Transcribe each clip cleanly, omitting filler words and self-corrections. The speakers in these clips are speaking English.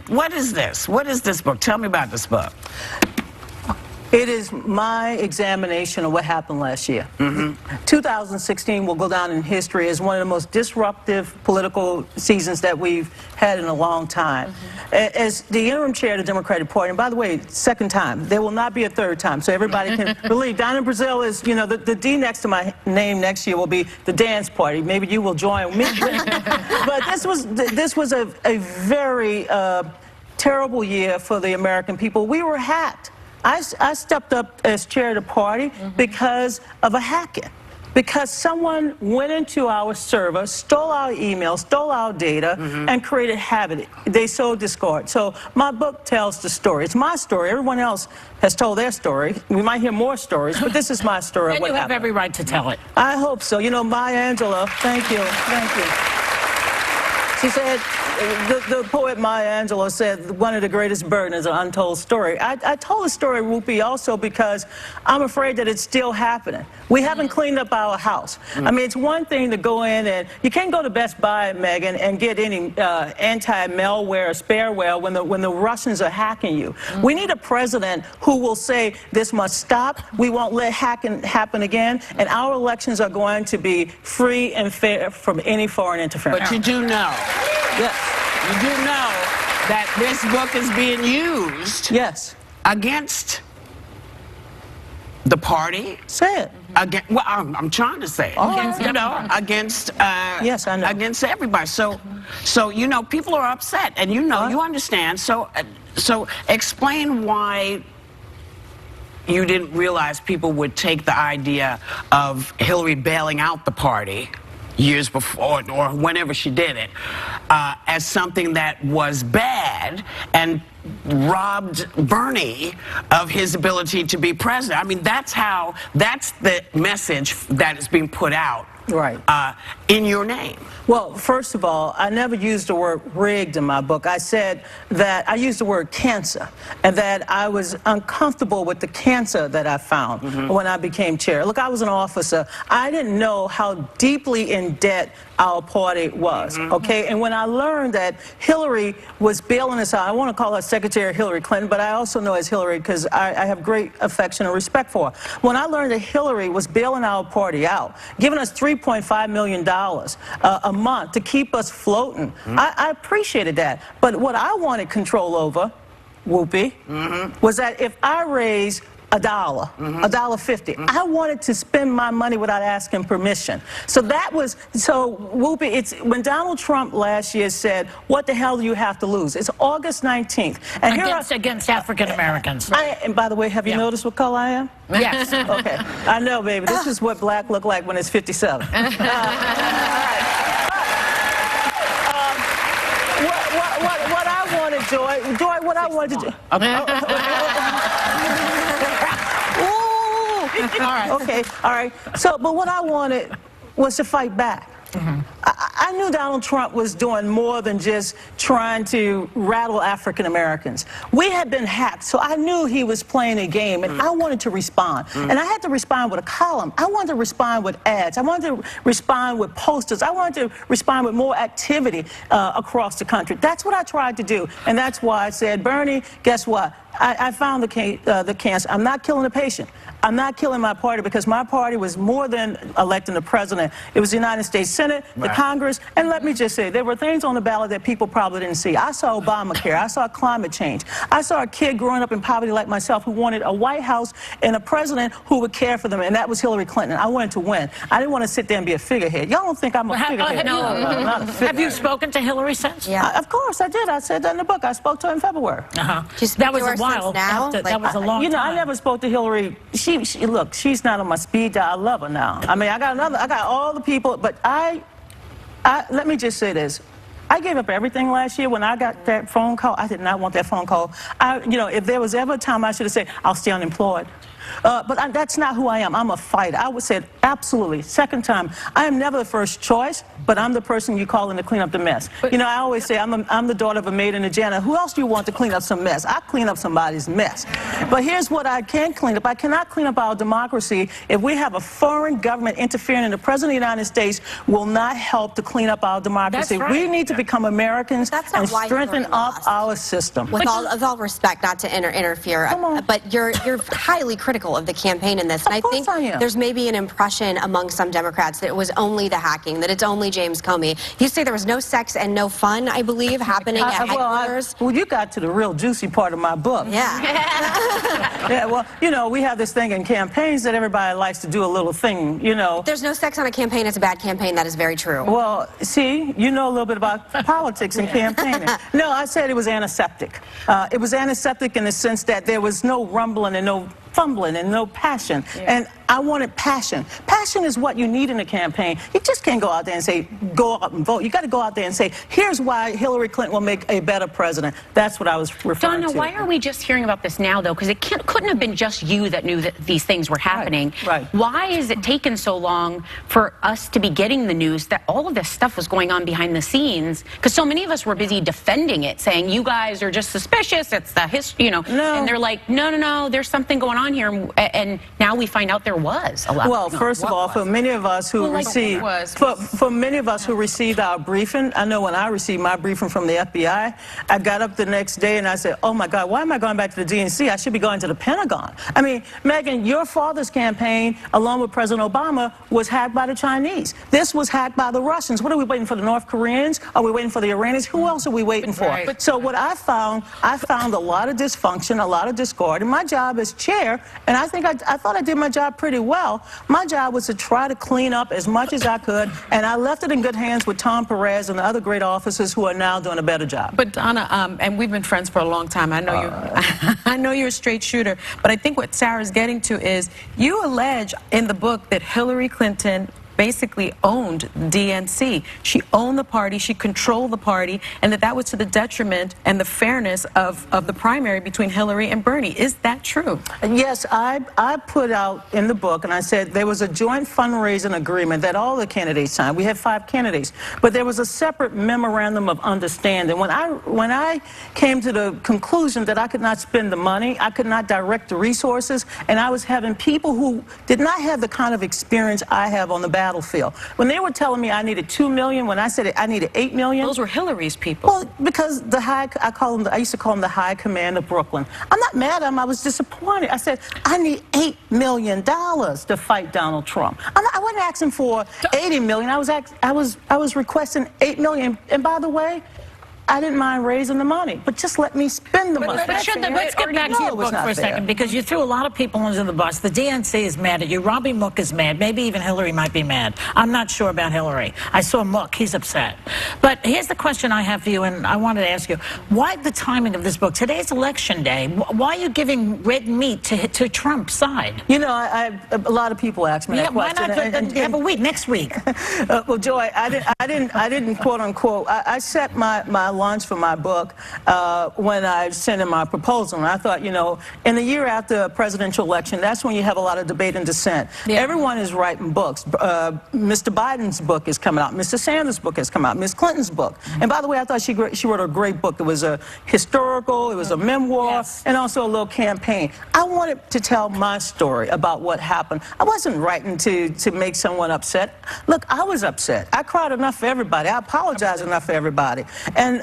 what is this? What is this book? Tell me about this book. It is my examination of what happened last year. 2016 will go down in history as one of the most disruptive political seasons that we've had in a long time. As the interim chair of the Democratic Party, and by the way, second time, there will not be a third time, so everybody can believe. Donna Brazile is, you know, the D next to my name next year will be the dance party. Maybe you will join me. But this was a very terrible year for the American people. We were hacked. I stepped up as chair of the party because of a hacking. Because someone went into our server, stole our emails, stole our data, and created havoc. They sowed discord. So my book tells the story. It's my story. Everyone else has told their story. We might hear more stories, but this is my story. And you have every right to tell it. I hope so. You know, Maya Angelou, thank you. Thank you. She said, the poet Maya Angelou said, one of the greatest burdens is an untold story. I told the story, Rupi, also because I'm afraid that it's still happening. We haven't cleaned up our house. I mean, it's one thing to go in and you can't go to Best Buy, Megan, and get any anti-malware or spareware when the Russians are hacking you. We need a president who will say this must stop. We won't let hacking happen again, and our elections are going to be free and fair from any foreign interference. But you do know. Yes. You do know that this book is being used against the party. Say it. Well, I'm trying to say it. Against, you know, against yes, I know. Against everybody. So you know, people are upset, and you know, you understand. So explain why you didn't realize people would take the idea of Hillary bailing out the party years before or whenever she did it as something that was bad and robbed Bernie of his ability to be president. I mean, that's the message that is being put out in your name. Well, first of all, I never used the word rigged in my book. I said that I used the word cancer, and that I was uncomfortable with the cancer that I found when I became chair. Look, I was an officer. I didn't know how deeply in debt our party was, okay? And when I learned that Hillary was bailing us out, I want to call her Secretary Hillary Clinton, but I also know as Hillary because I have great affection and respect for her. When I learned that Hillary was bailing our party out, giving us $3.5 million a month to keep us floating, I appreciated that. But what I wanted control over, Whoopi, was that if I raised $1.50. I wanted to spend my money without asking permission. So that was, Whoopi, it's when Donald Trump last year said, what the hell do you have to lose? It's August 19th. And against African Americans. And by the way, have you noticed what color I am? Yes. Okay. I know, baby. This is what black look like when it's 57. What I wanted, Joy, what I wanted to do. Okay, all right. So, but what I wanted was to fight back. I knew Donald Trump was doing more than just trying to rattle African Americans. We had been hacked, so I knew he was playing a game, and I wanted to respond. And I had to respond with a column. I wanted to respond with ads. I wanted to respond with posters. I wanted to respond with more activity across the country. That's what I tried to do, and that's why I said, Bernie, guess what? I found the cancer. I'm not killing the patient. I'm not killing my party because my party was more than electing the president. It was the United States Senate, the Congress, and let me just say, there were things on the ballot that people probably didn't see. I saw Obamacare. I saw climate change. I saw a kid growing up in poverty like myself who wanted a White House and a president who would care for them, and that was Hillary Clinton. I wanted to win. I didn't want to sit there and be a figurehead. Y'all don't think I'm a figurehead. No, not a figurehead. Have you spoken to Hillary since? Yeah. Of course, I did. I said that in the book. I spoke to her in February. That was a while. Now? That was a long time. You know, I never spoke to Hillary. Look, she's not on my speed dial. I love her now. I mean, I got all the people, but let me just say this. I gave up everything last year when I got that phone call. I did not want that phone call. You know, if there was ever a time I should have said, I'll stay unemployed. But that's not who I am. I'm a fighter. I would say absolutely. Second time, I am never the first choice, but I'm the person you call in to clean up the mess. You know, I always say I'm the daughter of a maid and a janitor. Who else do you want to clean up some mess? I clean up somebody's mess. But here's what I can clean up. I cannot clean up our democracy if we have a foreign government interfering, and the President of the United States will not help to clean up our democracy. That's right. We need to become Americans and strengthen up our system. With all respect, not to interfere, but you're highly critical of the campaign in this, and I think there's maybe an impression among some Democrats that it was only the hacking, that it's only James Comey. You say there was no sex and no fun, I believe, happening at headquarters. Well, you got to the real juicy part of my book. Yeah. Yeah, well, you know, we have this thing in campaigns that everybody likes to do a little thing, you know. If there's no sex on a campaign, it's a bad campaign. That is very true. Well, see, you know a little bit about politics and campaigning. No, I said it was antiseptic. It was antiseptic in the sense that there was no rumbling and no fumbling and no passion. And I wanted passion. Passion is what you need in a campaign. You just can't go out there and say, go out and vote. You got to go out there and say, here's why Hillary Clinton will make a better president. That's what I was referring to. Donna, why are we just hearing about this now, though? Because it couldn't have been just you that knew that these things were happening. Right. Why is it taken so long for us to be getting the news that all of this stuff was going on behind the scenes? Because so many of us were busy defending it, saying, you guys are just suspicious, it's the history, you know. No. And they're like, no, there's something going on here. And now we find out there was a lot. Well, first of all, for many of us who received, for many of us who received our briefing, I know when I received my briefing from the FBI, I got up the next day and I said, oh my God, why am I going back to the DNC? I should be going to the Pentagon. I mean, Megan, your father's campaign, along with President Obama, was hacked by the Chinese. This was hacked by the Russians. What are we waiting for, the North Koreans? Are we waiting for the Iranians? Who else are we waiting for? So what I found a lot of dysfunction, a lot of discord, and my job as chair, and I think I thought I did my job pretty well. My job was to try to clean up as much as I could, and I left it in good hands with Tom Perez and the other great officers who are now doing a better job. But Donna, and we've been friends for a long time. I know I know you're a straight shooter, but I think what Sarah's getting to is you allege in the book that Hillary Clinton basically owned DNC. She owned the party, she controlled the party, and that was to the detriment and the fairness of the primary between Hillary and Bernie. Is that true? Yes, I put out in the book, and I said there was a joint fundraising agreement that all the candidates signed. We had 5 candidates, but there was a separate memorandum of understanding. When I came to the conclusion that I could not spend the money, I could not direct the resources, and I was having people who did not have the kind of experience I have on the battlefield. When they were telling me I needed $2 million, when I said I needed $8 million. Those were Hillary's people. Well, because I used to call them the high command of Brooklyn. I'm not mad at them, I was disappointed. I said, I need $8 million to fight Donald Trump. I wasn't asking for $80 million, I was requesting $8 million. And by the way, I didn't mind raising the money, but just let me spend the money. Let's get back to your book for a second, because you threw a lot of people under the bus. The DNC is mad at you. Robbie Mook is mad. Maybe even Hillary might be mad. I'm not sure about Hillary. I saw Mook. He's upset. But here's the question I have for you, and I wanted to ask you. Why the timing of this book? Today's election day. Why are you giving red meat to Trump's side? You know, a lot of people ask me that question. Why not have a week, next week? Well, Joy, I didn't quote unquote. I set my launch for my book when I sent in my proposal, and I thought, you know, in the year after a presidential election, that's when you have a lot of debate and dissent. Everyone is writing books. Mr. Biden's book is coming out. Mr. Sanders' book has come out. Ms. Clinton's book. And by the way, I thought she wrote a great book. It was a historical, it was a memoir, and also a little campaign. I wanted to tell my story about what happened. I wasn't writing to make someone upset. Look, I was upset. I cried enough for everybody. I apologized enough for everybody. And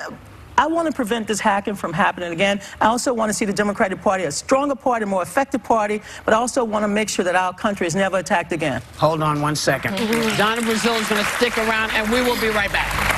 I want to prevent this hacking from happening again. I also want to see the Democratic Party a stronger party, more effective party, but I also want to make sure that our country is never attacked again. Hold on one second. Donna Brazile is going to stick around, and we will be right back.